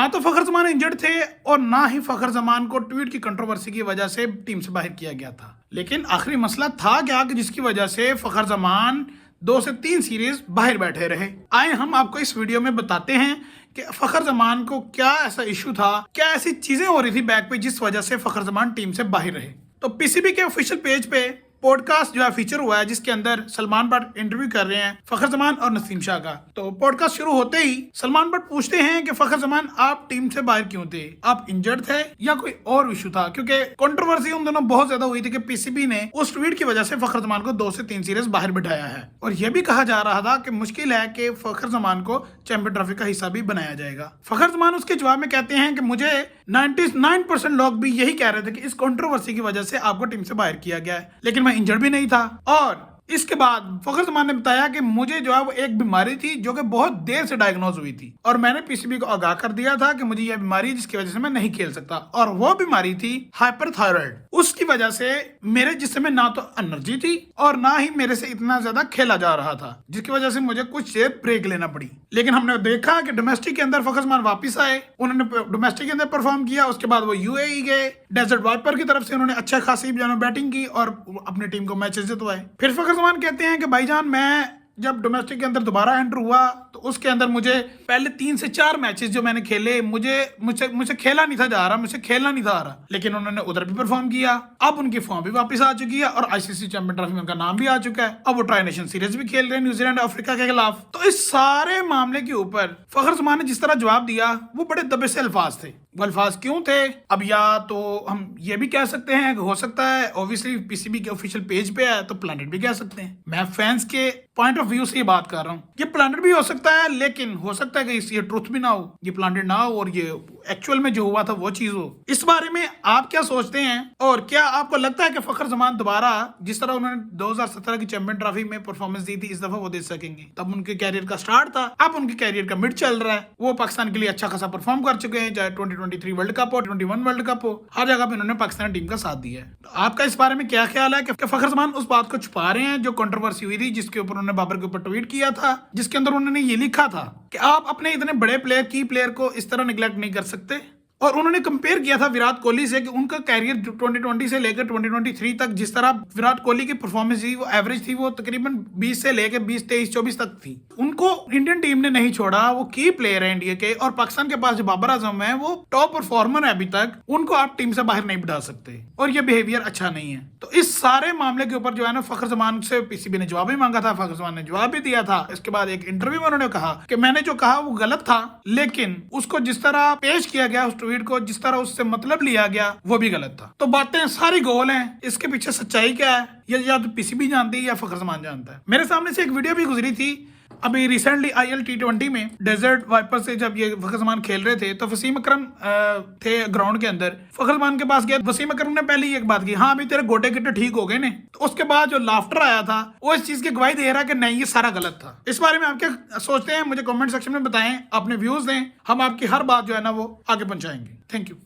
ना तो फखर जमान इंजर्ड थे और ना ही फखर जमान को ट्वीट की कंट्रोवर्सी की वजह से टीम से बाहर किया गया था। लेकिन आखिरी मसला था क्या कि जिसकी वजह से फखर जमान 2 से 3 सीरीज बाहर बैठे रहे। आए हम आपको इस वीडियो में बताते हैं कि फखर जमान को क्या ऐसा इशू था, क्या ऐसी चीजें हो रही थी बैक पे जिस वजह से फखर जमान टीम से बाहर रहे। तो पीसीबी के ऑफिशियल पेज पे पॉडकास्ट जो है फीचर हुआ है जिसके अंदर सलमान भट्ट इंटरव्यू कर रहे हैं फखर जमान और नसीम शाह का। तो पॉडकास्ट शुरू होते ही सलमान भट्ट पूछते हैं कि फखर जमान आप टीम से बाहर क्यों थे, आप इंजर्ड थे या कोई और इशू था, क्योंकि कंट्रोवर्सी उन दोनों बहुत ज्यादा हुई थी कि पीसीबी ने उस ट्वीट की वजह से फखर जमान को 2 से 3 सीरीज बाहर बिठाया है। और यह भी कहा जा रहा था कि मुश्किल है कि फखर जमान को चैंपियन ट्रॉफी का हिस्सा भी बनाया जाएगा। फखर जमान उसके जवाब में कहते हैं कि मुझे 99% लोग भी यही कह रहे थे कि इस कंट्रोवर्सी की वजह से आपको टीम से बाहर किया गया है, लेकिन मैं इंजर्ड भी नहीं था। और इसके बाद फखर जमान ने बताया कि मुझे जो है वो एक बीमारी थी जो कि बहुत देर से डायग्नोज हुई थी और मैंने पीसीबी को आगाह कर दिया था कि मुझे यह बीमारी है जिसकी वजह से मैं नहीं खेल सकता, और वो बीमारी थी हाइपरथायराइड। उसकी वजह से मेरे जिस्म में ना तो एनर्जी थी और ना ही मेरे से इतना ज्यादा खेला जा रहा था, जिसकी वजह से मुझे कुछ देर ब्रेक लेना पड़ी। लेकिन हमने देखा कि डोमेस्टिक के अंदर फखर जमान वापस आए, उन्होंने डोमेस्टिक के अंदर परफॉर्म किया। उसके बाद वो यूएई गए, डेजर्ट वाइपर की तरफ से उन्होंने अच्छा खासी बैटिंग की और अपनी टीम को मैचेस जितवाए। फिर फखर जमान कहते हैं कि भाईजान मैं जब डोमेस्टिक के अंदर दोबारा एंटर हुआ तो उसके अंदर मुझे पहले 3 से 4 मैचेस जो मैंने खेले मुझे खेला नहीं था जा रहा, मुझे खेलना नहीं था आ रहा, लेकिन उन्होंने उधर भी परफॉर्म किया। अब उनकी फॉर्म भी वापस आ चुकी है और आईसीसी चैंपियन ट्रॉफी में उनका नाम भी आ चुका है। अब वो ट्राई नेशन सीरीज भी खेल रहे हैं न्यूजीलैंड अफ्रीका के खिलाफ। तो इस सारे मामले के ऊपर फखर जमान ने जिस तरह जवाब दिया वो बड़े दबे से अल्फाज थे। वो अल्फाज क्यों थे, अब या तो हम ये भी कह सकते हैं कि हो सकता है ऑब्वियसली पीसीबी के ऑफिशियल पेज पे है तो प्लानट भी कह सकते हैं। मैं फैंस के पॉइंट ऑफ व्यू से ये बात कर रहा हूँ। ये प्लानट भी हो सकता है, लेकिन हो सकता है कि ये ट्रुथ भी ना हो, ये प्लानट ना हो और ये एक्चुअल में जो हुआ था वो चीज हो। इस बारे में आप क्या सोचते हैं और क्या आपको लगता है कि फखर जमान दोबारा जिस तरह उन्होंने 2017 की चैंपियन ट्रॉफी में परफॉर्मेंस दी थी इस दफा वो दे सकेंगे? तब उनके कैरियर का स्टार्ट था, अब उनके कैरियर का मिड चल रहा है। वो पाकिस्तान के लिए अच्छा खासा परफॉर्म कर चुके हैं, चाहे 2023 वर्ल्ड कप हो, 21 वर्ल्ड कप हो, हर जगह पे उन्होंने पाकिस्तान टीम का साथ दिया है। तो आपका इस बारे में क्या ख्याल है कि फखर जमान उस बात को छुपा रहे हैं जो कंट्रोवर्सी हुई थी, जिसके ऊपर उन्होंने बाबर के ऊपर ट्वीट किया था, जिसके अंदर उन्होंने ये लिखा था कि आप अपने इतने बड़े प्लेयर की प्लेयर को इस तरह निगलेक्ट नहीं कर सकते। और उन्होंने कंपेयर किया था विराट कोहली से कि उनका कैरियर 2020 से लेकर 2023 तक जिस तरह विराट कोहली की परफॉर्मेंस थी वो एवरेज थी, वो तकरीबन 20 से लेकर 20, 23, 24 तक थी। उनको इंडियन टीम ने नहीं छोड़ा, वो की प्लेयर है इंडिया के। और पाकिस्तान के पास जो बाबर आजम है वो टॉप परफॉर्मर है अभी तक, उनको आप टीम से बाहर नहीं बिठा सकते और ये बिहेवियर अच्छा नहीं है। तो इस सारे मामले के ऊपर जो है ना फखर जमान से पीसीबी ने जवाब भी मांगा था, फखर जमान ने जवाब भी दिया था। इसके बाद एक इंटरव्यू में उन्होंने कहा कि मैंने जो कहा वो गलत था, लेकिन उसको जिस तरह पेश किया गया उस ट्वीट को जिस तरह उससे मतलब लिया गया वो भी गलत था। तो बातें सारी गोल हैं, इसके पीछे सच्चाई क्या है ये या तो पीसीबी जानती है या फखर जमान जानता है। मेरे सामने से एक वीडियो भी गुजरी थी अभी रिसेंटली IL T20 में डेजर्ट वाइपर से जब ये फखर जमान खेल रहे थे तो वसीम अकरम थे ग्राउंड के अंदर। फखर जमान के पास गया, वसीम अकरम ने पहले ही एक बात की, हाँ अभी तेरे गोटे गिट्टे ठीक हो गए ने। तो उसके बाद जो लाफ्टर आया था वो इस चीज की गवाही दे रहा है कि नहीं ये सारा गलत था। इस बारे में आप क्या सोचते हैं मुझे कमेंट सेक्शन में बताएं, अपने व्यूज दें, हम आपकी हर बात जो है ना वो आगे पहुंचाएंगे। Thank you.